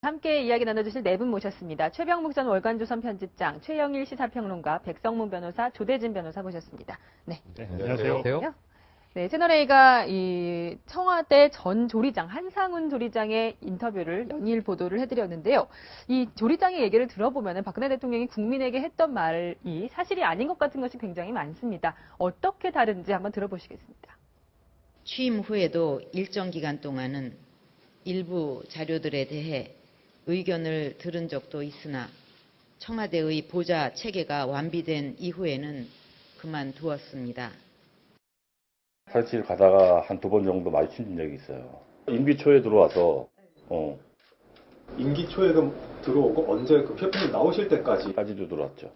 함께 이야기 나눠주실 네 분 모셨습니다. 최병묵 전 월간조선 편집장, 최영일 시사평론가, 백성문 변호사, 조대진 변호사 모셨습니다. 네. 네, 안녕하세요. 네, 채널A가 이 청와대 전 조리장, 한상훈 조리장의 인터뷰를 연일 보도를 해드렸는데요. 이 조리장의 얘기를 들어보면 박근혜 대통령이 국민에게 했던 말이 사실이 아닌 것 같은 것이 굉장히 많습니다. 어떻게 다른지 한번 들어보시겠습니다. 취임 후에도 일정 기간 동안은 일부 자료들에 대해 의견을 들은 적도 있으나 청와대의 보좌 체계가 완비된 이후에는 그만두었습니다. 사실 가다가 한 두 번 정도 마주친 적이 있어요. 임기 초에 들어와서 임기 초에 들어오고 언제 그 표평이 나오실 까지도 들어왔죠.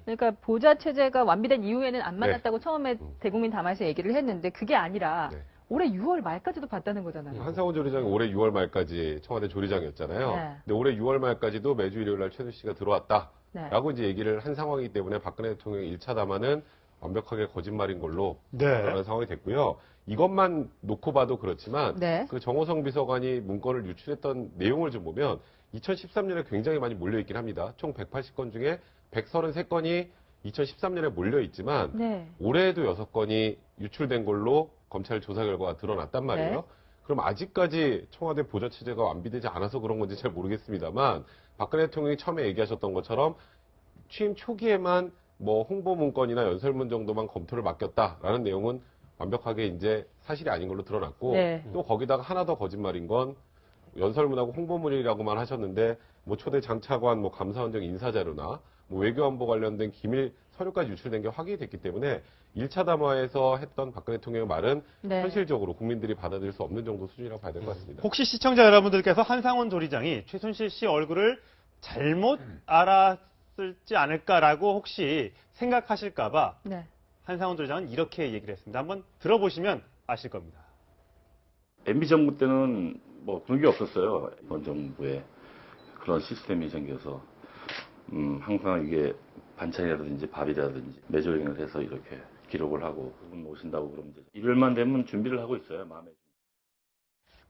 그러니까 보좌 체제가 완비된 이후에는 안 만났다고 처음에 대국민 담화에서 얘기를 했는데 그게 아니라 올해 6월 말까지도 봤다는 거잖아요. 한상훈 조리장이 올해 6월 말까지 청와대 조리장이었잖아요. 네. 근데 올해 6월 말까지도 매주 일요일 날 최순실씨가 들어왔다. 네. 라고 이제 얘기를 한 상황이기 때문에 박근혜 대통령의 1차 담화는 완벽하게 거짓말인 걸로 네. 그런 상황이 됐고요. 이것만 놓고 봐도 그렇지만 네. 그 정호성 비서관이 문건을 유출했던 내용을 좀 보면 2013년에 굉장히 많이 몰려있긴 합니다. 총 180건 중에 133건이 2013년에 몰려있지만 네. 올해에도 6건이 유출된 걸로 검찰 조사 결과가 드러났단 말이에요. 네. 그럼 아직까지 청와대 보좌 체제가 완비되지 않아서 그런 건지 잘 모르겠습니다만 박근혜 대통령이 처음에 얘기하셨던 것처럼 취임 초기에만 뭐 홍보 문건이나 연설문 정도만 검토를 맡겼다라는 내용은 완벽하게 이제 사실이 아닌 걸로 드러났고 네. 또 거기다가 하나 더 거짓말인 건 연설문하고 홍보문이라고만 하셨는데 뭐 초대 장차관 뭐 감사원 등 인사자료나 뭐 외교안보 관련된 기밀 서류까지 유출된 게 확인이 됐기 때문에 1차 담화에서 했던 박근혜 대통령의 말은 네. 현실적으로 국민들이 받아들일 수 없는 정도 수준이라고 봐야 될 것 같습니다. 혹시 시청자 여러분들께서 한상훈 조리장이 최순실 씨 얼굴을 잘못 알았을지 않을까라고 혹시 생각하실까봐 네. 한상훈 조리장은 이렇게 얘기를 했습니다. 한번 들어보시면 아실 겁니다. MB 정부 때는 뭐 그런 게 없었어요. 이번 정부에 그런 시스템이 생겨서 항상 이게 반찬이라든지 밥이라든지 매조링을 해서 이렇게 기록을 하고 그분 오신다고 그러면 이제 일요일만 되면 준비를 하고 있어요. 마음에.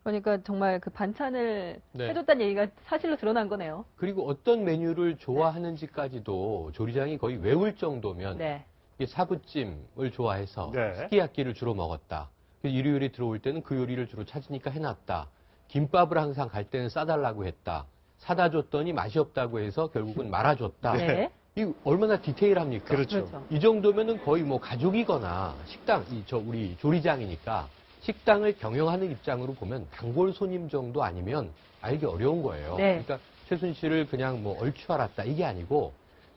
그러니까 정말 그 반찬을 네. 해줬다는 얘기가 사실로 드러난 거네요. 그리고 어떤 메뉴를 좋아하는지까지도 조리장이 거의 외울 정도면 네. 이게 사부찜을 좋아해서 네. 스키야키를 주로 먹었다. 그래서 일요일에 들어올 때는 그 요리를 주로 찾으니까 해놨다. 김밥을 항상 갈 때는 싸달라고 했다. 사다 줬더니 맛이 없다고 해서 결국은 말아줬다. 네. 이 얼마나 디테일합니까? 그렇죠. 그렇죠. 이 정도면은 거의 뭐 가족이거나 식당, 우리 조리장이니까 식당을 경영하는 입장으로 보면 단골 손님 정도 아니면 알기 어려운 거예요. 네. 그러니까 최순실을 그냥 뭐 얼추 알았다 이게 아니고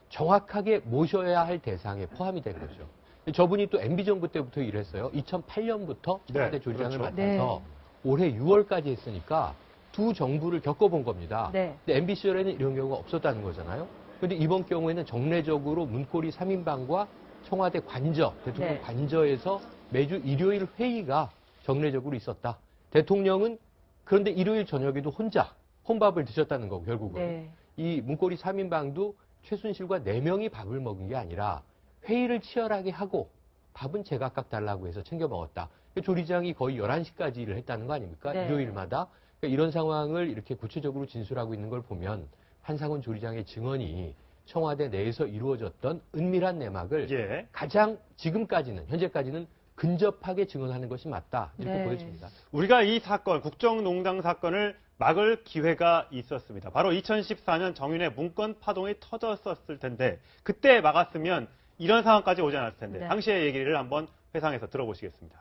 정확하게 모셔야 할 대상에 포함이 된 거죠. 저분이 또 MB정부 때부터 일했어요. 2008년부터 청와대 네, 조리장을 그렇죠. 맡아서 올해 6월까지 했으니까 두 정부를 겪어본 겁니다. 네. 근데 MB 시절에는 이런 경우가 없었다는 거잖아요. 근데 이번 경우에는 정례적으로 문고리 3인방과 청와대 관저, 대통령 네. 관저에서 매주 일요일 회의가 정례적으로 있었다. 대통령은 그런데 일요일 저녁에도 혼자 혼밥을 드셨다는 거고 결국은. 네. 이 문고리 3인방도 최순실과 4명이 밥을 먹은 게 아니라 회의를 치열하게 하고 밥은 제각각 달라고 해서 챙겨 먹었다. 조리장이 거의 11시까지 일을 했다는 거 아닙니까? 네. 일요일마다. 그러니까 이런 상황을 이렇게 구체적으로 진술하고 있는 걸 보면 한상훈 조리장의 증언이 청와대 내에서 이루어졌던 은밀한 내막을 예. 가장 지금까지는, 현재까지는 근접하게 증언하는 것이 맞다. 이렇게 네. 보여집니다. 우리가 이 사건, 국정농단 사건을 막을 기회가 있었습니다. 바로 2014년 정윤회 문건 파동이 터졌었을 텐데 그때 막았으면 이런 상황까지 오지 않았을 텐데 네. 당시의 얘기를 한번 회상해서 들어보시겠습니다.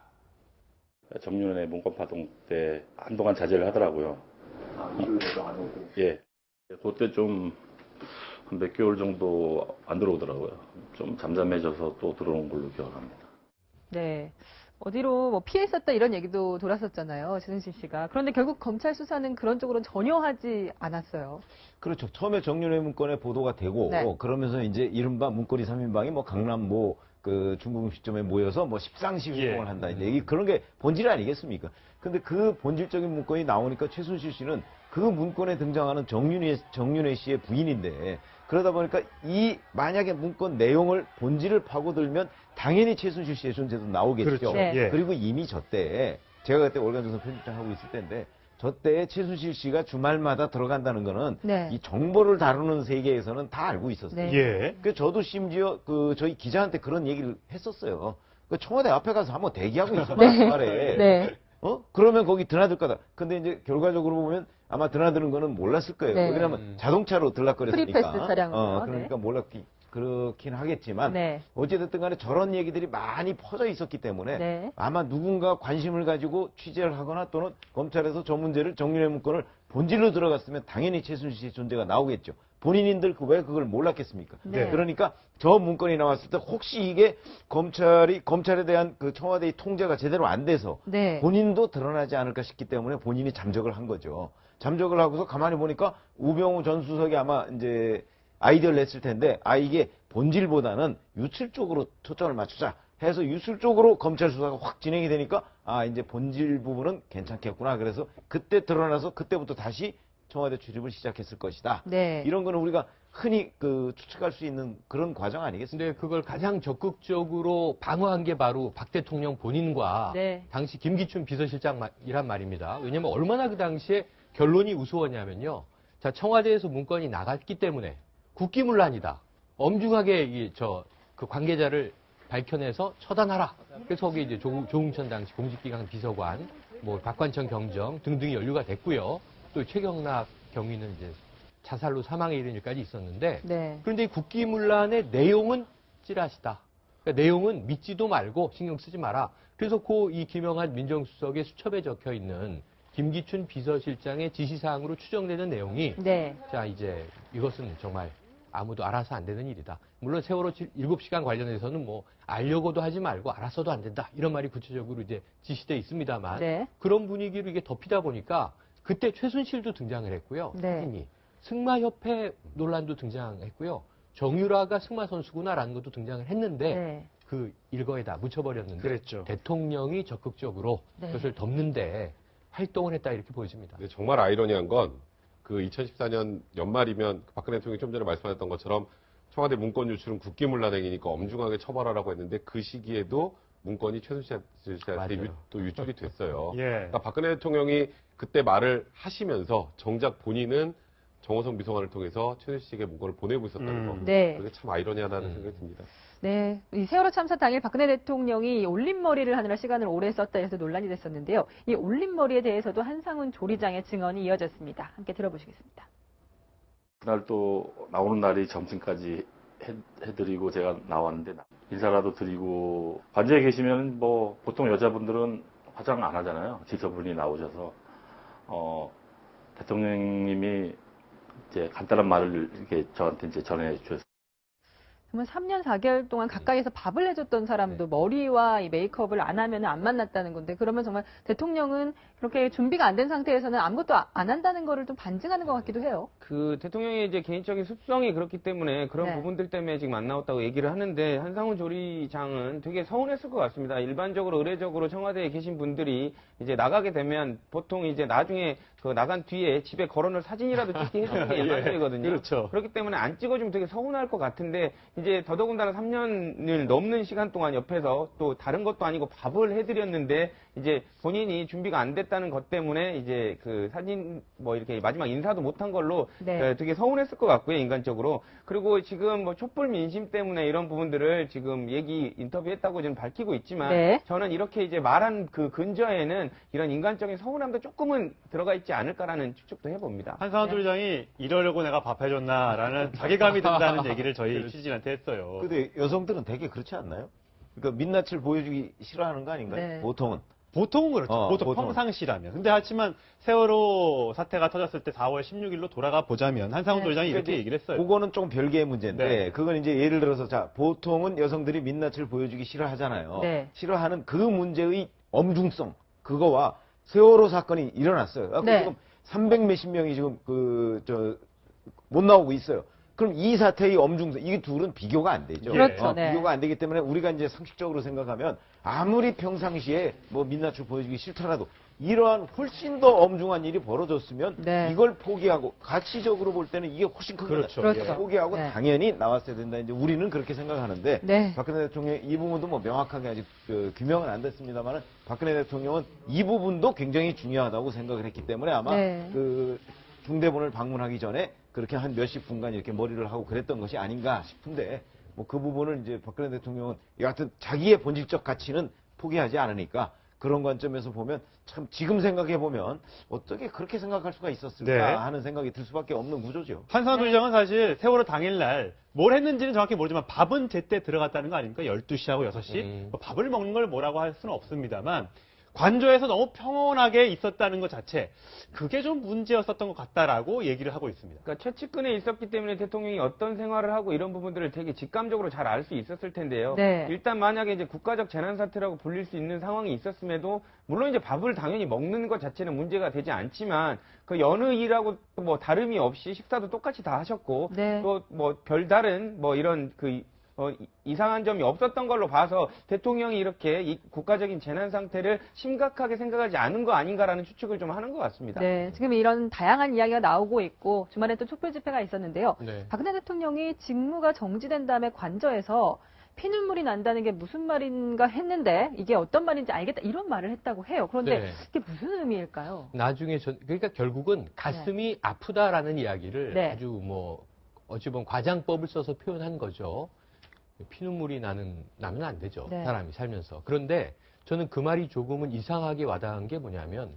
정윤회 문건 파동 때 한동안 자제를 하더라고요. 일요일에도 안 오고. 예. 그때 좀 한 몇 개월 정도 안 들어오더라고요. 좀 잠잠해져서 또 들어온 걸로 기억합니다. 네. 어디로 뭐 피했었다 이런 얘기도 돌았었잖아요. 최순실 씨가. 그런데 결국 검찰 수사는 그런 쪽으로는 전혀 하지 않았어요. 그렇죠. 처음에 정윤회 문건에 보도가 되고 네. 그러면서 이제 이른바 문고리 3인방이 뭐 강남 그 중국 음식점에 모여서 뭐 십상시 예. 활동을 한다. 이제 그런 게 본질 아니겠습니까? 근데 그 본질적인 문건이 나오니까 최순실 씨는 그 문건에 등장하는 정윤회 씨의 부인인데 그러다 보니까 만약에 문건 내용을 본질을 파고들면 당연히 최순실 씨의 존재도 나오겠죠. 그렇죠. 네. 예. 그리고 이미 저때 제가 그때 월간조선 편집장 하고 있을 때인데 저때 최순실 씨가 주말마다 들어간다는 거는 네. 이 정보를 다루는 세계에서는 다 알고 있었어요. 네. 예. 그 저도 심지어 그 저희 기자한테 그런 얘기를 했었어요. 그 청와대 앞에 가서 한번 대기하고 있어봐 주말에. 네. 그러면 거기 드나들 거다. 근데 이제 결과적으로 보면 아마 드나드는 거는 몰랐을 거예요. 네. 왜냐면 자동차로 들락거렸으니까. 프리패스 차량으로요. 그러니까 그렇긴 하겠지만 네. 어찌됐든 간에 저런 얘기들이 많이 퍼져 있었기 때문에 네. 아마 누군가 관심을 가지고 취재를 하거나 또는 검찰에서 저 문제를 정윤회 문건을 본질로 들어갔으면 당연히 최순실 씨의 존재가 나오겠죠. 본인인들 왜 그걸 몰랐겠습니까? 네. 그러니까 저 문건이 나왔을 때 혹시 이게 검찰에 대한 그 청와대의 통제가 제대로 안 돼서 네. 본인도 드러나지 않을까 싶기 때문에 본인이 잠적을 한 거죠. 잠적을 하고서 가만히 보니까 우병우 전 수석이 아마 이제 아이디어를 냈을 텐데, 이게 본질보다는 유출 쪽으로 초점을 맞추자 해서 유출 쪽으로 검찰 수사가 확 진행이 되니까, 이제 본질 부분은 괜찮겠구나. 그래서 그때 드러나서 그때부터 다시 청와대 출입을 시작했을 것이다. 네. 이런 거는 우리가 흔히 추측할 수 있는 그런 과정 아니겠습니까? 근데 그걸 가장 적극적으로 방어한 게 바로 박 대통령 본인과 네. 당시 김기춘 비서실장이란 말입니다. 왜냐면 얼마나 그 당시에 결론이 우스웠냐면요. 자, 청와대에서 문건이 나갔기 때문에 국기문란이다. 엄중하게 그 관계자를 밝혀내서 처단하라. 그래서 거기 이제 조응천 당시 공직기강 비서관, 박관청 경정 등등이 연루가 됐고요. 또 최경락 경위는 이제 자살로 사망에 이른 일까지 있었는데, 네. 그런데 이 국기문란의 내용은 찌라시다. 그러니까 내용은 믿지도 말고 신경 쓰지 마라. 그래서 이 김영한 민정수석의 수첩에 적혀 있는 김기춘 비서실장의 지시사항으로 추정되는 내용이, 네. 자, 이제 이것은 정말 아무도 알아서 안 되는 일이다. 물론 세월호 7시간 관련해서는 알려고도 하지 말고 알아서도 안 된다. 이런 말이 구체적으로 이제 지시되어 있습니다만, 네. 그런 분위기로 이게 덮이다 보니까 그때 최순실도 등장을 했고요. 네. 사진이. 승마협회 논란도 등장했고요. 정유라가 승마 선수구나라는 것도 등장을 했는데, 네. 그 일거에다 묻혀버렸는데, 그랬죠. 대통령이 적극적으로 네. 그것을 덮는데 활동을 했다 이렇게 보여집니다. 근데 정말 아이러니한 건 그 2014년 연말이면 박근혜 대통령이 좀 전에 말씀하셨던 것처럼 청와대 문건 유출은 국기문란행위니까 엄중하게 처벌하라고 했는데 그 시기에도 문건이 최순실 씨한테 또 유출이 됐어요. 예. 그러니까 박근혜 대통령이 그때 말을 하시면서 정작 본인은 정호성 비서관을 통해서 최순실 씨에게 문건을 보내고 있었다는 거. 네. 그게 참 아이러니하다는 생각이 듭니다. 네, 이 세월호 참사 당일 박근혜 대통령이 올림머리를 하느라 시간을 오래 썼다 해서 논란이 됐었는데요. 이 올림머리에 대해서도 한상훈 조리장의 증언이 이어졌습니다. 함께 들어보시겠습니다. 그날 또 나오는 날이 점심까지 해드리고 제가 나왔는데 인사라도 드리고 관저에 계시면 보통 여자분들은 화장 안 하잖아요. 지서분이 나오셔서 대통령님이 이제 간단한 말을 이렇게 저한테 이제 전해 주셨어요. 정말 3년 4개월 동안 가까이에서 밥을 해줬던 사람도 머리와 이 메이크업을 안 하면 안 만났다는 건데, 그러면 정말 대통령은 그렇게 준비가 안 된 상태에서는 아무것도 안 한다는 거를 좀 반증하는 것 같기도 해요. 그 대통령의 이제 개인적인 습성이 그렇기 때문에 그런 네. 부분들 때문에 지금 안 나왔다고 얘기를 하는데, 한상훈 조리장은 되게 서운했을 것 같습니다. 일반적으로 의례적으로 청와대에 계신 분들이 이제 나가게 되면 보통 이제 나중에 그 나간 뒤에 집에 걸어놓을 사진이라도 찍게 해주는 게 일반적이거든요. 그렇죠. 그렇기 때문에 안 찍어주면 되게 서운할 것 같은데, 이제 더더군다나 3년을 넘는 시간 동안 옆에서 또 다른 것도 아니고 밥을 해드렸는데, 이제 본인이 준비가 안 됐다는 것 때문에 이제 그 사진 이렇게 마지막 인사도 못한 걸로 네. 되게 서운했을 것 같고요, 인간적으로. 그리고 지금 촛불 민심 때문에 이런 부분들을 지금 인터뷰했다고 지금 밝히고 있지만, 네. 저는 이렇게 이제 말한 그 근저에는 이런 인간적인 서운함도 조금은 들어가 있지 않을까라는 추측도 해봅니다. 한상훈 조리장이 이러려고 내가 밥 해줬나라는 자괴감이 든다는 얘기를 저희 취재진한테 했어요. 근데 여성들은 되게 그렇지 않나요? 그러니까 민낯을 보여주기 싫어하는 거 아닌가요? 네. 보통은. 보통은 그렇죠. 보통 보통은. 평상시라면. 근데 하지만 세월호 사태가 터졌을 때 4월 16일로 돌아가 보자면 한상훈 네. 조리장이 이렇게 그러니까 얘기를 했어요. 그거는 좀 별개의 문제인데, 네. 그건 이제 예를 들어서, 보통은 여성들이 민낯을 보여주기 싫어하잖아요. 네. 싫어하는 그 문제의 엄중성, 그거와 세월호 사건이 일어났어요. 네. 지금 300 몇십 명이 지금 못 나오고 있어요. 그럼 이 사태의 엄중성, 이게 둘은 비교가 안 되죠. 그렇죠, 네. 비교가 안 되기 때문에 우리가 이제 상식적으로 생각하면 아무리 평상시에 민낯을 보여주기 싫더라도 이러한 훨씬 더 엄중한 일이 벌어졌으면 네. 이걸 포기하고 가치적으로 볼 때는 이게 훨씬 큽니다. 그렇죠. 그렇죠. 예, 포기하고 네. 당연히 나왔어야 된다. 이제 우리는 그렇게 생각하는데 네. 박근혜 대통령 이 부분도 뭐 명확하게 아직 규명은 안 됐습니다만은 박근혜 대통령은 이 부분도 굉장히 중요하다고 생각을 했기 때문에 아마 네. 그 중대본을 방문하기 전에 그렇게 한 몇십 분간 이렇게 머리를 하고 그랬던 것이 아닌가 싶은데 뭐 그 부분을 이제 박근혜 대통령은 여하튼 자기의 본질적 가치는 포기하지 않으니까 그런 관점에서 보면 참 지금 생각해 보면 어떻게 그렇게 생각할 수가 있었을까 네. 하는 생각이 들 수밖에 없는 구조죠. 한상훈 부시장은 사실 세월호 당일날 뭘 했는지는 정확히 모르지만 밥은 제때 들어갔다는 거 아닙니까? 12시하고 6시. 뭐 밥을 먹는 걸 뭐라고 할 수는 없습니다만 관저에서 너무 평온하게 있었다는 것 자체 그게 좀 문제였었던 것 같다라고 얘기를 하고 있습니다. 그러니까 최측근에 있었기 때문에 대통령이 어떤 생활을 하고 이런 부분들을 되게 직감적으로 잘 알 수 있었을 텐데요. 네. 일단 만약에 이제 국가적 재난 사태라고 불릴 수 있는 상황이 있었음에도 물론 이제 밥을 당연히 먹는 것 자체는 문제가 되지 않지만 그 여느 일하고 뭐 다름이 없이 식사도 똑같이 다 하셨고 네. 또 뭐 별다른 뭐 이런 이상한 점이 없었던 걸로 봐서 대통령이 이렇게 이 국가적인 재난 상태를 심각하게 생각하지 않은 거 아닌가라는 추측을 좀 하는 것 같습니다. 네, 지금 이런 다양한 이야기가 나오고 있고 주말에 또 촛불 집회가 있었는데요. 네. 박근혜 대통령이 직무가 정지된 다음에 관저에서 피눈물이 난다는 게 무슨 말인가 했는데 이게 어떤 말인지 알겠다 이런 말을 했다고 해요. 그런데 네. 이게 무슨 의미일까요? 나중에 그러니까 결국은 가슴이 아프다라는 이야기를 네. 아주 뭐 어찌 보면 과장법을 써서 표현한 거죠. 피눈물이 나면 안 되죠. 네. 사람이 살면서. 그런데 저는 그 말이 조금은 이상하게 와닿은 게 뭐냐면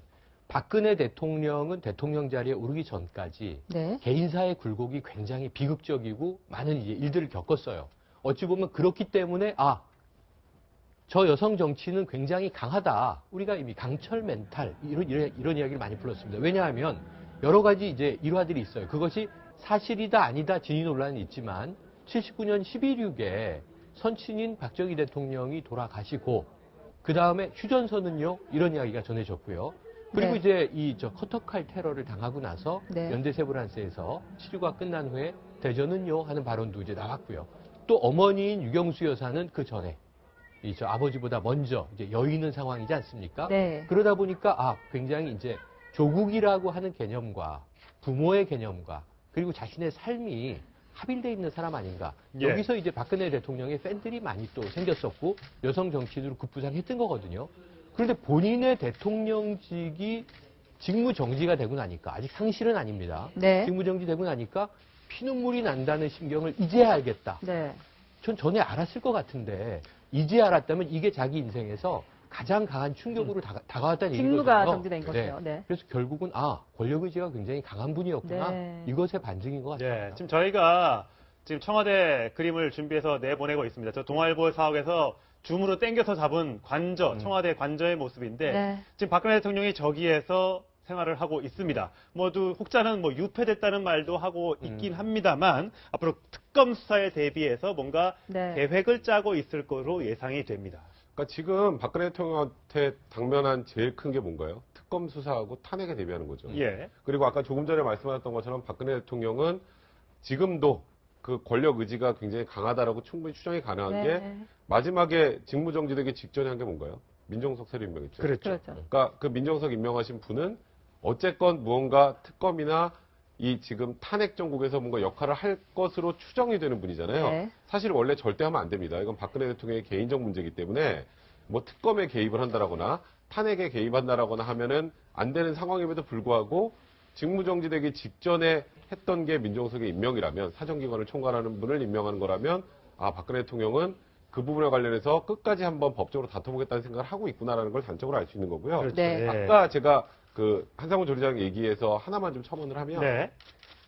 박근혜 대통령은 대통령 자리에 오르기 전까지 네. 개인사의 굴곡이 굉장히 비극적이고 많은 이제 일들을 겪었어요. 어찌 보면 그렇기 때문에 저 여성 정치는 굉장히 강하다. 우리가 이미 강철 멘탈 이런 이야기를 많이 불렀습니다. 왜냐하면 여러 가지 이제 일화들이 있어요. 그것이 사실이다 아니다 진위 논란이 있지만 79년 11.6에 선친인 박정희 대통령이 돌아가시고 그 다음에 휴전선은요 이런 이야기가 전해졌고요. 그리고 네. 이제 커터칼 테러를 당하고 나서 네. 연대세브란스에서 치료가 끝난 후에 대전은요 하는 발언도 이제 나왔고요. 또 어머니인 유경수 여사는 그 전에 아버지보다 먼저 이제 여의 있는 상황이지 않습니까? 네. 그러다 보니까 굉장히 이제 조국이라고 하는 개념과 부모의 개념과 그리고 자신의 삶이 합일돼 있는 사람 아닌가. 예. 여기서 이제 박근혜 대통령의 팬들이 많이 또 생겼었고 여성 정치인으로 급부상했던 거거든요. 그런데 본인의 대통령직이 직무 정지가 되고 나니까 아직 상실은 아닙니다. 네. 직무 정지되고 나니까 피눈물이 난다는 심경을 이제 알겠다. 네. 전 전에 알았을 것 같은데 이제 알았다면 이게 자기 인생에서 가장 강한 충격으로 다가왔다는 얘기거든요. 직무가 정지된 거죠. 네. 그래서 결국은 권력 의지가 굉장히 강한 분이었구나. 네. 이것의 반증인 것 같아요. 네, 지금 저희가 지금 청와대 그림을 준비해서 내보내고 있습니다. 저 동아일보 사옥에서 줌으로 당겨서 잡은 관저, 청와대 관저의 모습인데 네. 지금 박근혜 대통령이 저기에서 생활을 하고 있습니다. 모두 혹자는 유폐됐다는 말도 하고 있긴 합니다만 앞으로 특검 수사에 대비해서 뭔가 네. 계획을 짜고 있을 거로 예상이 됩니다. 그러니까 지금 박근혜 대통령한테 당면한 제일 큰 게 뭔가요? 특검 수사하고 탄핵에 대비하는 거죠. 예. 그리고 아까 조금 전에 말씀하셨던 것처럼 박근혜 대통령은 지금도 그 권력 의지가 굉장히 강하다라고 충분히 추정이 가능한 네. 게 마지막에 직무정지되기 직전에 한 게 뭔가요? 민정석 새로 임명했죠. 그렇죠. 그렇죠. 그러니까 그 민정석 임명하신 분은 어쨌건 무언가 특검이나 이 지금 탄핵 정국에서 뭔가 역할을 할 것으로 추정이 되는 분이잖아요. 네. 사실 원래 절대 하면 안 됩니다. 이건 박근혜 대통령의 개인적 문제이기 때문에 뭐 특검에 개입을 한다라거나 탄핵에 개입한다라거나 하면은 안 되는 상황임에도 불구하고 직무정지되기 직전에 했던 게 민정석의 임명이라면 사정기관을 총괄하는 분을 임명하는 거라면 박근혜 대통령은 그 부분에 관련해서 끝까지 한번 법적으로 다퉈보겠다는 생각을 하고 있구나라는 걸 단적으로 알 수 있는 거고요. 그렇죠. 네. 예. 아까 제가 그 한상훈 조리장 얘기에서 하나만 좀 첨언을 하면 네.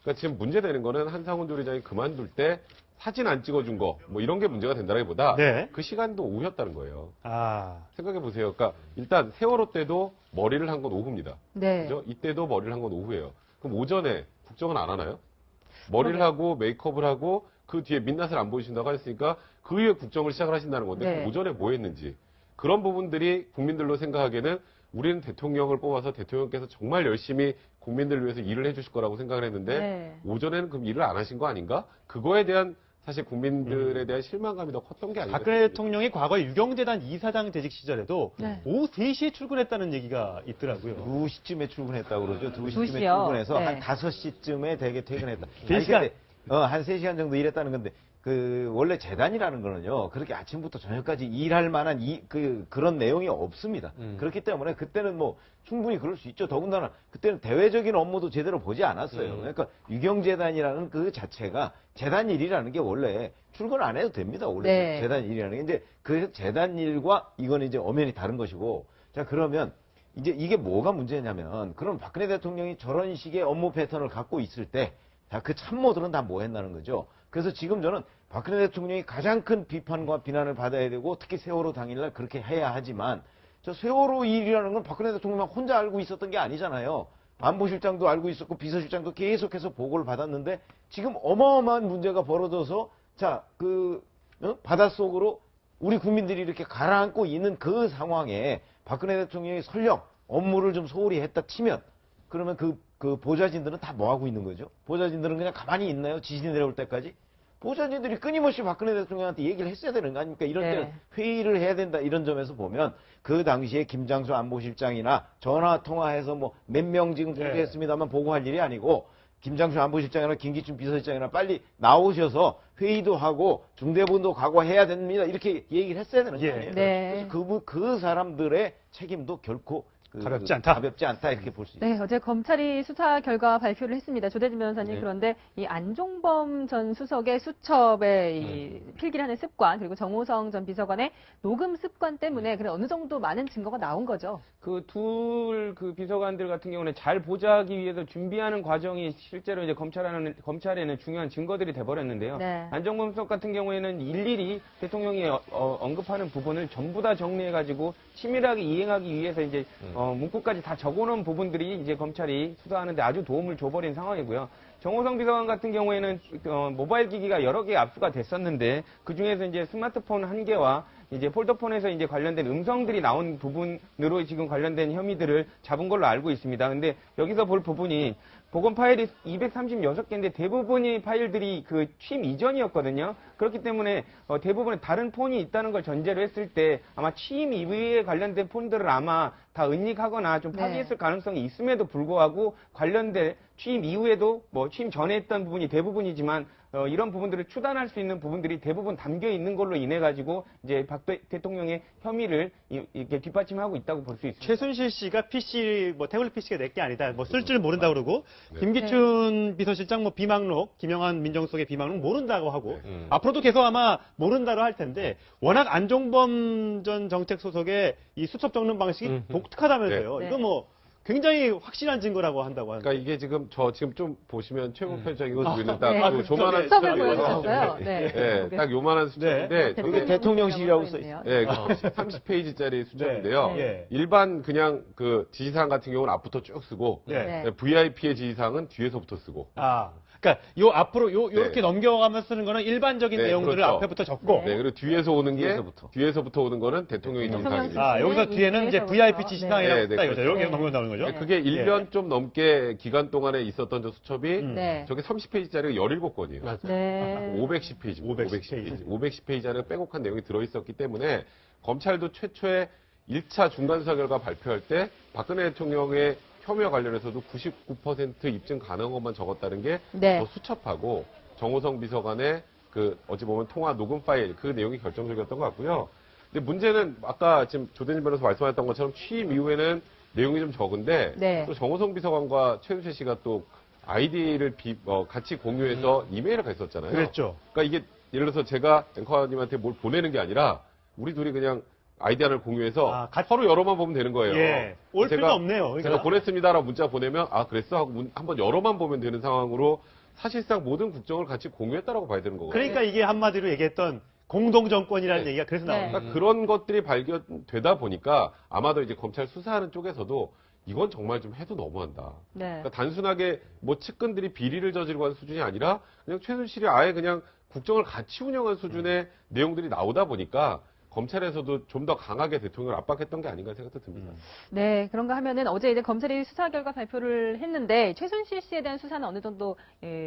그러니까 지금 문제되는 거는 한상훈 조리장이 그만둘 때 사진 안 찍어준 거 뭐 이런 게 문제가 된다기보다 네. 그 시간도 오후였다는 거예요. 아, 생각해 보세요. 그러니까 일단 세월호 때도 머리를 한 건 오후입니다. 네. 그죠? 이때도 머리를 한 건 오후예요. 그럼 오전에 국정은 안 하나요? 머리를 그러게요. 하고 메이크업을 하고 그 뒤에 민낯을 안 보이신다고 하셨으니까 그 이후에 국정을 시작을 하신다는 건데 네. 그럼 오전에 뭐 했는지 그런 부분들이 국민들로 생각하기에는 우리는 대통령을 뽑아서 대통령께서 정말 열심히 국민들을 위해서 일을 해주실 거라고 생각을 했는데 네. 오전에는 그럼 일을 안 하신 거 아닌가? 그거에 대한 사실 국민들에 대한 실망감이 더 컸던 게 아닌가. 박근혜 대통령이 과거에 유경재단 이사장 재직 시절에도 네. 오후 3시에 출근했다는 얘기가 있더라고요. 2시쯤에 출근했다고 그러죠. 2시쯤에 2시요? 출근해서 네. 한 5시쯤에 대개 퇴근했다. 3시간? 아니, 근데, 한 3시간 정도 일했다는 건데, 원래 재단이라는 거는요, 그렇게 아침부터 저녁까지 일할 만한 그런 내용이 없습니다. 그렇기 때문에 그때는 뭐 충분히 그럴 수 있죠. 더군다나 그때는 대외적인 업무도 제대로 보지 않았어요. 그러니까 유경재단이라는 그 자체가 재단 일이라는 게 원래 출근 안 해도 됩니다. 원래 네. 재단 일이라는 게 이제 그 재단 일과 이거는 이제 엄연히 다른 것이고, 자, 그러면 이제 이게 뭐가 문제냐면, 그럼 박근혜 대통령이 저런 식의 업무 패턴을 갖고 있을 때, 자, 그 참모들은 다 뭐 했나는 거죠. 그래서 지금 저는 박근혜 대통령이 가장 큰 비판과 비난을 받아야 되고, 특히 세월호 당일날 그렇게 해야 하지만, 저 세월호 일이라는 건 박근혜 대통령만 혼자 알고 있었던 게 아니잖아요. 안보실장도 알고 있었고 비서실장도 계속해서 보고를 받았는데, 지금 어마어마한 문제가 벌어져서, 자, 바닷속으로 우리 국민들이 이렇게 가라앉고 있는 그 상황에 박근혜 대통령이 설령 업무를 좀 소홀히 했다 치면, 그러면 그 보좌진들은 다 뭐 하고 있는 거죠? 보좌진들은 그냥 가만히 있나요? 지진이 내려올 때까지? 보좌진들이 끊임없이 박근혜 대통령한테 얘기를 했어야 되는 거 아닙니까? 이럴 때는 네. 회의를 해야 된다, 이런 점에서 보면 그 당시에 김장수 안보실장이나 전화 통화해서 뭐 몇 명 지금 네. 공개했습니다만 보고할 일이 아니고, 김장수 안보실장이나 김기춘 비서실장이나 빨리 나오셔서 회의도 하고 중대본도 각오해야 됩니다, 이렇게 얘기를 했어야 되는 거 예. 아니에요? 네. 그래서 그 사람들의 책임도 결코 가볍지 않다. 가볍지 않다, 이렇게 볼 수 있습니다. 네, 어제 검찰이 수사 결과 발표를 했습니다. 조대진 변호사님, 네. 그런데 이 안종범 전 수석의 수첩의 이 필기를 하는 습관, 그리고 정호성 전 비서관의 녹음 습관 때문에 그래 어느 정도 많은 증거가 나온 거죠. 그 그 비서관들 같은 경우는 잘 보좌하기 위해서 준비하는 과정이 실제로 이제 검찰에는 중요한 증거들이 돼버렸는데요. 네. 안정범 수석 같은 경우에는 일일이 대통령이 언급하는 부분을 전부 다 정리해가지고 치밀하게 이행하기 위해서 이제 문구까지 다 적어놓은 부분들이 이제 검찰이 수사하는데 아주 도움을 줘버린 상황이고요. 정호성 비서관 같은 경우에는 모바일 기기가 여러 개 압수가 됐었는데, 그 중에서 이제 스마트폰 한 개와 이제 폴더폰에서 이제 관련된 음성들이 나온 부분으로 지금 관련된 혐의들을 잡은 걸로 알고 있습니다. 근데 여기서 볼 부분이 보건 파일이 236개인데 대부분의 파일들이 그 취임 이전이었거든요. 그렇기 때문에 대부분의 다른 폰이 있다는 걸 전제로 했을 때 아마 취임 이후에 관련된 폰들을 아마 다 은닉하거나 좀 파기했을 가능성이 있음에도 불구하고 관련된 취임 이후에도 뭐 취임 전에 했던 부분이 대부분이지만 이런 부분들을 추단할 수 있는 부분들이 대부분 담겨 있는 걸로 인해 가지고 이제 박 대통령의 혐의를 이렇게 뒷받침하고 있다고 볼 수 있습니다. 최순실 씨가 PC, 태블릿 PC가 내 게 아니다. 뭐 쓸 줄 모른다 그러고, 김기춘 비서실장 비망록, 김영한 민정수석의 비망록 모른다고 하고, 앞으로도 계속 아마 모른다고 할 텐데, 워낙 안종범 전 정책수석의 이 수첩 적는 방식이 독특하다면서요. 네. 이거 뭐 굉장히 확실한 증거라고 한다고 하는데. 그러니까 이게 지금 지금 좀 보시면 최고편적인 거 보이는 딱 네. 그 조만한 수첩을 수첩이어서 보여주셨어요. 네. 네, 딱 요만한 수첩인데 여기 대통령실이라고 써 있어요. 네, 30페이지짜리 수첩인데요. 네. 일반 그냥 그 지시사항 같은 경우는 앞부터 쭉 쓰고 네. VIP의 지시사항은 뒤에서부터 쓰고. 그러니까 요 앞으로 요렇게 넘겨가면서 쓰는 거는 일반적인 네, 내용들을 그렇죠. 앞에부터 적고, 네, 그리고 뒤에서 오는 게 뒤에서부터 오는 거는 대통령이 정상입니다. 여기서 뒤에는 이제 VIP 지시사항이라고 네, 네, 딱 이거죠. 그렇죠. 여기서 넘겨나오는 거죠. 그게 1년 좀 넘게 기간 동안에 있었던 저 수첩이 네. 저게 30페이지짜리가 17건이에요. 네. 510페이지. 510페이지. 510페이지 안에 빼곡한 내용이 들어있었기 때문에 검찰도 최초에 1차 중간수사 결과 발표할 때 박근혜 대통령의 혐의와 관련해서도 99% 입증 가능한 것만 적었다는 게 네. 더 수첩하고 정호성 비서관의 어찌 보면 통화 녹음 파일 그 내용이 결정적이었던 것 같고요. 근데 문제는 아까 지금 조대진 변호사 말씀하셨던 것처럼 취임 이후에는 내용이 좀 적은데 네. 또 정호성 비서관과 최순실 씨가 또 아이디를 같이 공유해서 이메일을 했었잖아요. 그랬죠. 그러니까 이게 예를 들어서 제가 앵커님한테 뭘 보내는 게 아니라 우리 둘이 그냥 아이디 하나를 공유해서 서로 열어만 보면 되는 거예요. 예. 올 필요가 없네요. 그러니까. 제가 보냈습니다라고 문자 보내면 그랬어 하고 한번 열어만 보면 되는 상황으로 사실상 모든 국정을 같이 공유했다라고 봐야 되는 거거든요. 그러니까 이게 한마디로 얘기했던 공동정권이라는 얘기가 그래서 나오는 거예요. 그러니까 그런 것들이 발견되다 보니까 아마도 이제 검찰 수사하는 쪽에서도 이건 정말 좀 해도 너무한다. 네. 그러니까 단순하게 측근들이 비리를 저지르고 하는 수준이 아니라 그냥 최순실이 아예 그냥 국정을 같이 운영한 수준의 내용들이 나오다 보니까 검찰에서도 좀 더 강하게 대통령을 압박했던 게 아닌가 생각도 듭니다. 네, 그런가 하면은 어제 이제 검찰이 수사 결과 발표를 했는데 최순실 씨에 대한 수사는 어느 정도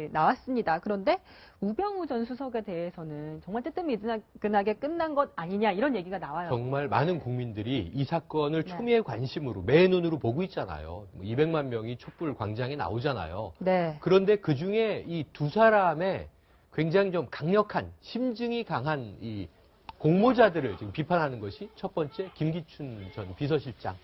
나왔습니다. 그런데 우병우 전 수석에 대해서는 정말 뜨뜻미지근하게 끝난 것 아니냐 이런 얘기가 나와요. 정말 많은 국민들이 이 사건을 초미의 관심으로 매 눈으로 보고 있잖아요. 200만 명이 촛불 광장에 나오잖아요. 네. 그런데 그 중에 이 두 사람의 굉장히 좀 강력한 심증이 강한 이 공모자들을 지금 비판하는 것이 첫 번째 김기춘 전 비서실장,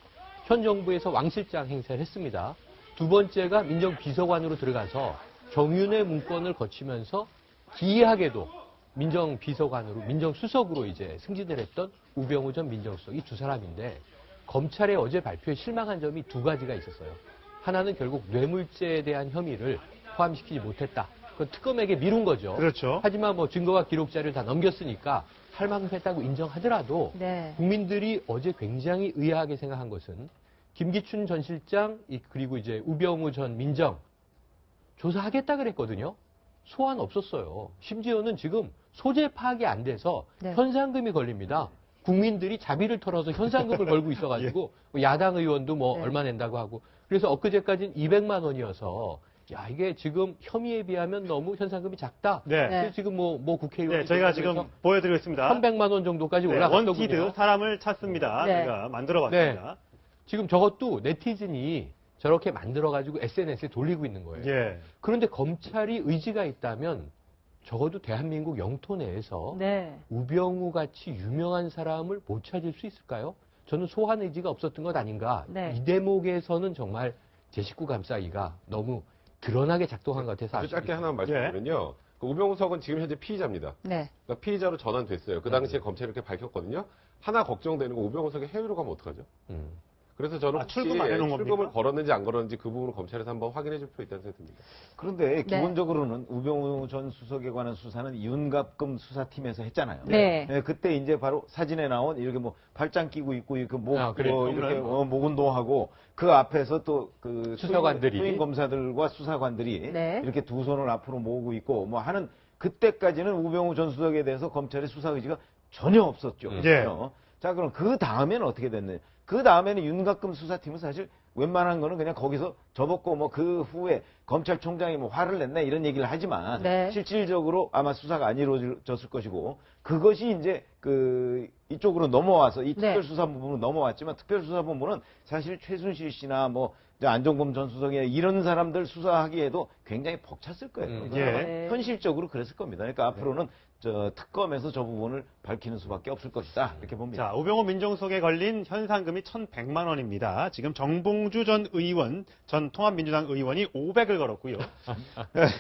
현 정부에서 왕실장 행세를 했습니다. 두 번째가 민정비서관으로 들어가서 정윤회 문건을 거치면서 기이하게도 민정비서관으로, 민정수석으로 이제 승진을 했던 우병우 전 민정수석, 이 두 사람인데 검찰의 어제 발표에 실망한 점이 두 가지가 있었어요. 하나는 결국 뇌물죄에 대한 혐의를 포함시키지 못했다. 그건 특검에게 미룬 거죠. 그렇죠. 하지만 뭐 증거와 기록 자료를 다 넘겼으니까 할 만큼 했다고 인정하더라도 네. 국민들이 어제 굉장히 의아하게 생각한 것은 김기춘 전 실장 그리고 이제 우병우 전 민정 조사하겠다 그랬거든요. 소환 없었어요. 심지어는 지금 소재 파악이 안 돼서 네. 현상금이 걸립니다. 국민들이 자비를 털어서 현상금을 걸고 있어가지고 야당 의원도 뭐 네. 얼마 낸다고 하고 그래서 엊그제까지는 200만 원이어서 야 이게 지금 혐의에 비하면 너무 현상금이 작다. 네. 그래서 지금 뭐 국회의원 네, 저희가 지금 보여드리고 있습니다. 300만 원 정도까지 네, 올라갔더군요. 원티드 사람을 찾습니다. 네. 저희가 만들어봤습니다. 지금 저것도 네티즌이 저렇게 만들어가지고 SNS에 돌리고 있는 거예요. 예. 그런데 검찰이 의지가 있다면 적어도 대한민국 영토 내에서 네. 우병우 같이 유명한 사람을 못 찾을 수 있을까요? 저는 소환 의지가 없었던 것 아닌가. 네. 이 대목에서는 정말 제 식구 감싸기가 너무 드러나게 작동한 것 같아서 아주 짧게 하나만 말씀드리면요. 그 우병우 수석은 지금 현재 피의자입니다. 네. 그러니까 피의자로 전환됐어요. 그 당시에 검찰이 이렇게 밝혔거든요. 하나 걱정되는 건 우병우 수석이 해외로 가면 어떡하죠? 그래서 저는 혹시 출금 안 해놓은 출금을 겁니까? 걸었는지 안 걸었는지 그 부분을 검찰에서 한번 확인해 줄 필요 있다는 생각이 듭니다. 그런데 네. 기본적으로는 우병우 전 수석에 관한 수사는 윤갑금 수사팀에서 했잖아요. 네. 그때 이제 바로 사진에 나온 이렇게 뭐 팔짱 끼고 있고 이렇게 목 그랬죠. 이렇게 목 운동하고 그 앞에서 또 그 수사관들이. 수임 검사들과 수사관들이 네. 이렇게 두 손을 앞으로 모으고 있고 뭐 하는 그때까지는 우병우 전 수석에 대해서 검찰의 수사 의지가 전혀 없었죠. 예. 자, 그럼 그 다음에는 어떻게 됐느냐? 그 다음에는 윤갑금 수사팀은 사실 웬만한 거는 그냥 거기서 접었고 뭐 그 후에 검찰총장이 뭐 화를 냈네 이런 얘기를 하지만 네. 실질적으로 아마 수사가 안 이루어졌을 것이고 그것이 이제 그 이쪽으로 넘어와서 이 네. 특별수사본부로 넘어왔지만 특별수사본부는 사실 최순실 씨나 뭐 이제 안종범 전 수석이 이런 사람들 수사하기에도 굉장히 벅찼을 거예요. 예. 네. 현실적으로 그랬을 겁니다. 그러니까 앞으로는 저 특검에서 저 부분을 밝히는 수밖에 없을 것이다 이렇게 봅니다. 자, 우병우 민정수석에 걸린 현상금이 1,100만 원입니다. 지금 정봉주 전 의원, 전 통합민주당 의원이 500을 걸었고요.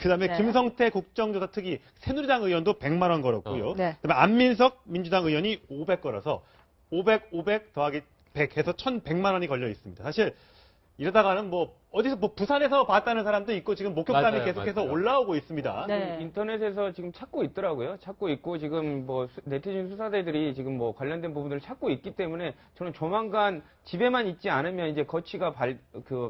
그다음에 네. 김성태 국정조사 특위 새누리당 의원도 100만 원 걸었고요. 네. 그다음에 안민석 민주당 의원이 500 걸어서 500 더하기 100 해서 1,100만 원이 걸려 있습니다. 사실 이러다가는 뭐 어디서 뭐 부산에서 봤다는 사람도 있고 지금 목격담이 맞아요, 계속해서 맞아요. 올라오고 있습니다. 네. 인터넷에서 지금 찾고 있더라고요. 찾고 있고 지금 뭐 네티즌 수사대들이 지금 뭐 관련된 부분들을 찾고 있기 때문에 저는 조만간 집에만 있지 않으면 이제 거취가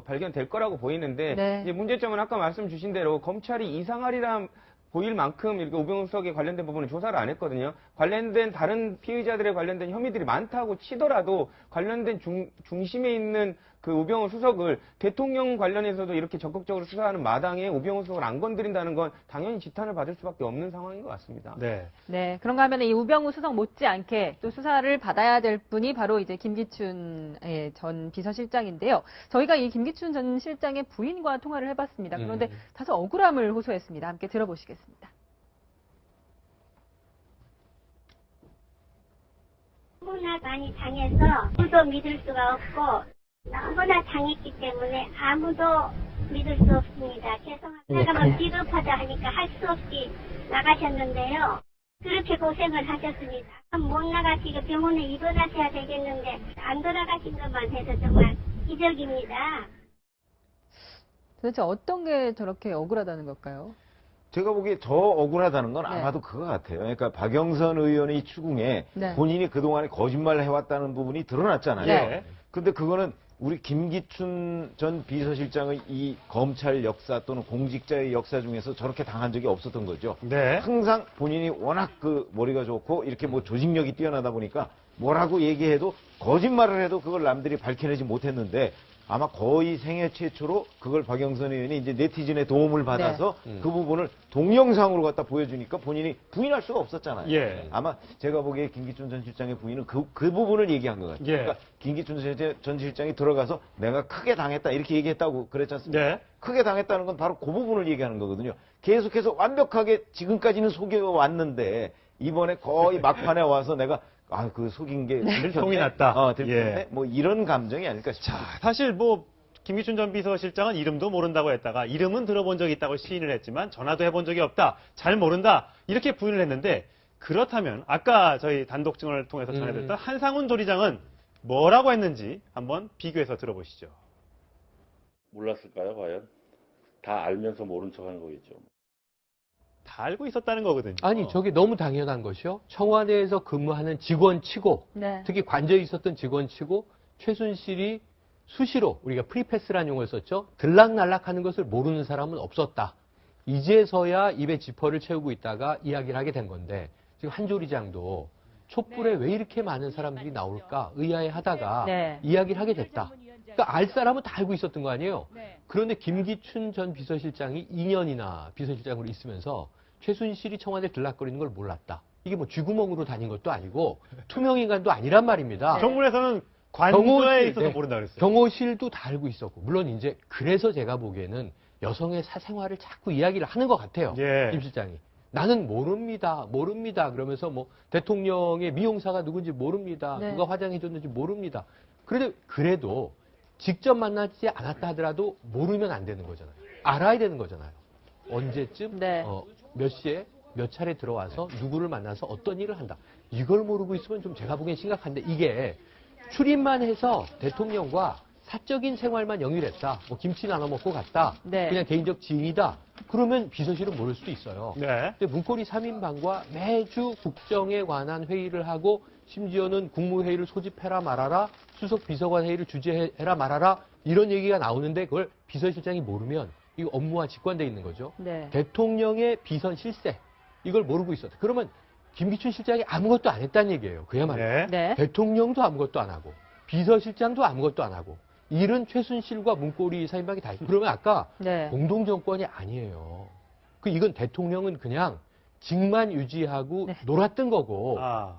발견될 거라고 보이는데 네. 이제 문제점은 아까 말씀 주신 대로 검찰이 이상하리라 보일 만큼 이렇게 우병우 수석에 관련된 부분은 조사를 안 했거든요. 관련된 다른 피의자들에 관련된 혐의들이 많다고 치더라도 관련된 중심에 있는 그 우병우 수석을 대통령 관련해서도 이렇게 적극적으로 수사하는 마당에 우병우 수석을 안 건드린다는 건 당연히 지탄을 받을 수밖에 없는 상황인 것 같습니다. 네. 네, 그런가 하면 이 우병우 수석 못지않게 또 수사를 받아야 될 분이 바로 이제 김기춘 전 비서실장인데요. 저희가 이 김기춘 전 실장의 부인과 통화를 해봤습니다. 그런데 다소 억울함을 호소했습니다. 함께 들어보시겠습니다. 너무나 많이 당해서 아무도 믿을 수가 없고 너무나 당했기 때문에 아무도 믿을 수 없습니다. 죄송합니다. 제가 뭐 비겁하다 하니까 할 수 없이 나가셨는데요. 그렇게 고생을 하셨습니다. 못 나가시고 병원에 입원하셔야 되겠는데 안 돌아가신 것만 해도 정말 기적입니다. 도대체 어떤 게 저렇게 억울하다는 걸까요? 제가 보기에 더 억울하다는 건 네. 아마도 그거 같아요. 그러니까 박영선 의원의 추궁에 네. 본인이 그동안에 거짓말을 해왔다는 부분이 드러났잖아요. 네. 근데 그거는 우리 김기춘 전 비서실장의 이 검찰 역사 또는 공직자의 역사 중에서 저렇게 당한 적이 없었던 거죠. 네. 항상 본인이 워낙 그 머리가 좋고 이렇게 뭐 조직력이 뛰어나다 보니까 뭐라고 얘기해도 거짓말을 해도 그걸 남들이 밝혀내지 못했는데 아마 거의 생애 최초로 그걸 박영선 의원이 이제 네티즌의 도움을 받아서 그 부분을 동영상으로 갖다 보여주니까 본인이 부인할 수가 없었잖아요. 예. 아마 제가 보기에 김기춘 전 실장의 부인은 그 부분을 얘기한 것 같아요. 예. 그러니까 김기춘 전 실장이 들어가서 내가 크게 당했다 이렇게 얘기했다고 그랬지 않습니까? 네. 크게 당했다는 건 바로 그 부분을 얘기하는 거거든요. 계속해서 완벽하게 지금까지는 속여왔는데 이번에 거의 막판에 와서 내가 그 속인 게 들통이 났다. 들켰네. 뭐 이런 감정이 아닐까 싶습니다. 자, 사실 뭐 김기춘 전 비서실장은 이름도 모른다고 했다가 이름은 들어본 적이 있다고 시인을 했지만 전화도 해본 적이 없다. 잘 모른다. 이렇게 부인을 했는데 그렇다면 아까 저희 단독 증언을 통해서 전해드렸던 한상훈 조리장은 뭐라고 했는지 한번 비교해서 들어보시죠. 몰랐을까요, 과연? 다 알면서 모른 척하는 거겠죠. 다 알고 있었다는 거거든요. 아니, 저게 너무 당연한 것이요. 청와대에서 근무하는 직원치고, 네. 특히 관저에 있었던 직원치고, 최순실이 수시로, 우리가 프리패스라는 용어를 썼죠. 들락날락하는 것을 모르는 사람은 없었다. 이제서야 입에 지퍼를 채우고 있다가 이야기를 하게 된 건데, 지금 한조리장도 촛불에 왜 이렇게 많은 사람들이 나올까 의아해하다가 이야기를 하게 됐다. 그러니까 알 사람은 다 알고 있었던 거 아니에요. 그런데 김기춘 전 비서실장이 2년이나 비서실장으로 있으면서 최순실이 청와대 들락거리는 걸 몰랐다. 이게 뭐 쥐구멍으로 다닌 것도 아니고 투명인간도 아니란 말입니다. 정문에서는 관저에 있어서 모른다 그랬어요. 경호실도 다 알고 있었고, 물론 이제 그래서 제가 보기에는 여성의 사생활을 자꾸 이야기를 하는 것 같아요. 김 실장이. 나는 모릅니다. 그러면서 뭐 대통령의 미용사가 누군지 모릅니다. 누가 화장해줬는지 모릅니다. 그래도 직접 만나지 않았다 하더라도 모르면 안 되는 거잖아요. 알아야 되는 거잖아요. 언제쯤, 몇 시에, 몇 차례 들어와서 누구를 만나서 어떤 일을 한다. 이걸 모르고 있으면 좀 제가 보기엔 심각한데 이게 출입만 해서 대통령과 사적인 생활만 영위했다. 뭐 김치 나눠 먹고 갔다. 그냥 개인적 지인이다. 그러면 비서실은 모를 수도 있어요. 근데 문고리 3인방과 매주 국정에 관한 회의를 하고 심지어는 국무회의를 소집해라 말아라. 수석 비서관 회의를 주재해라 말아라. 이런 얘기가 나오는데 그걸 비서실장이 모르면 이거 업무와 직관돼 있는 거죠. 대통령의 비선 실세. 이걸 모르고 있었다. 그러면 김기춘 실장이 아무것도 안 했다는 얘기예요. 그야말로. 대통령도 아무것도 안 하고 비서실장도 아무것도 안 하고 일은 최순실과 문고리 4인방이 다 했고 그러면 아까 공동정권이 아니에요. 이건 대통령은 그냥 직만 유지하고 놀았던 거고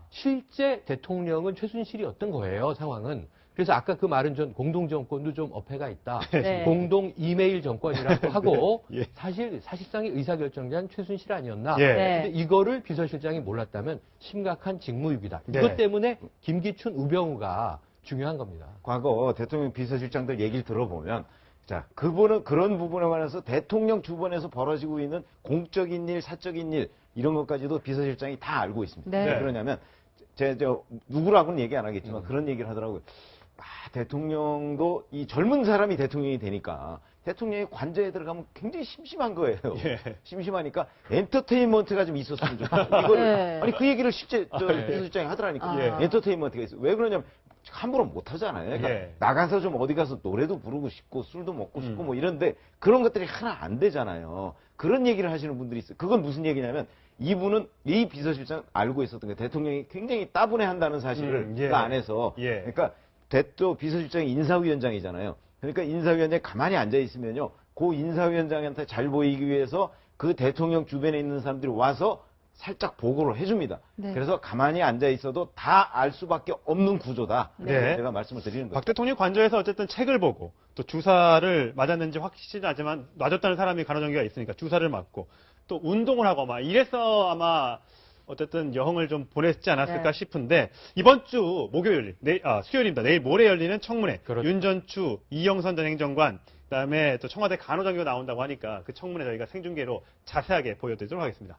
실제 대통령은 최순실이었던 거예요. 상황은. 그래서 아까 그 말은 전 공동정권도 좀 어폐가 있다. 공동 이메일 정권이라고 하고 사실상의 의사결정자는 최순실 아니었나. 근데 이거를 비서실장이 몰랐다면 심각한 직무유기다. 이것 때문에 김기춘, 우병우가 중요한 겁니다. 과거 대통령 비서실장들 얘기를 들어보면 자, 그분은 그런 부분에 관해서 대통령 주변에서 벌어지고 있는 공적인 일, 사적인 일 이런 것까지도 비서실장이 다 알고 있습니다. 왜 그러냐면 누구라고는 얘기 안 하겠지만 그런 얘기를 하더라고요. 대통령도 이 젊은 사람이 대통령이 되니까 대통령이 관저에 들어가면 굉장히 심심한 거예요. 심심하니까 엔터테인먼트가 좀 있었으면 좋겠다. 아니 그 얘기를 실제 비서실장이 하더라니까. 엔터테인먼트가 있어. 왜 그러냐면 함부로 못 하잖아요. 그러니까 나가서 좀 어디 가서 노래도 부르고 싶고 술도 먹고 싶고 뭐 이런데 그런 것들이 하나 안 되잖아요. 그런 얘기를 하시는 분들이 있어요. 그건 무슨 얘기냐면 이분은 이 비서실장 알고 있었던 거예요. 대통령이 굉장히 따분해한다는 사실을 그 안에서. 그러니까 비서실장이 인사위원장이잖아요. 그러니까 인사위원장이 가만히 앉아 있으면요. 그 인사위원장한테 잘 보이기 위해서 그 대통령 주변에 있는 사람들이 와서 살짝 보고를 해줍니다. 그래서 가만히 앉아 있어도 다 알 수밖에 없는 구조다. 제가 말씀을 드리는 거예요. 박 대통령 관저에서 어쨌든 책을 보고 또 주사를 맞았는지 확실하지만 맞았다는 사람이 간호정기가 있으니까 주사를 맞고 또 운동을 하고 막 이래서 아마 어쨌든 여행을 좀 보냈지 않았을까 싶은데 이번 주 목요일, 수요일입니다. 내일 모레 열리는 청문회 윤전추, 이영선 전 행정관 그다음에 또 청와대 간호장교가 나온다고 하니까 그 청문회 저희가 생중계로 자세하게 보여드리도록 하겠습니다.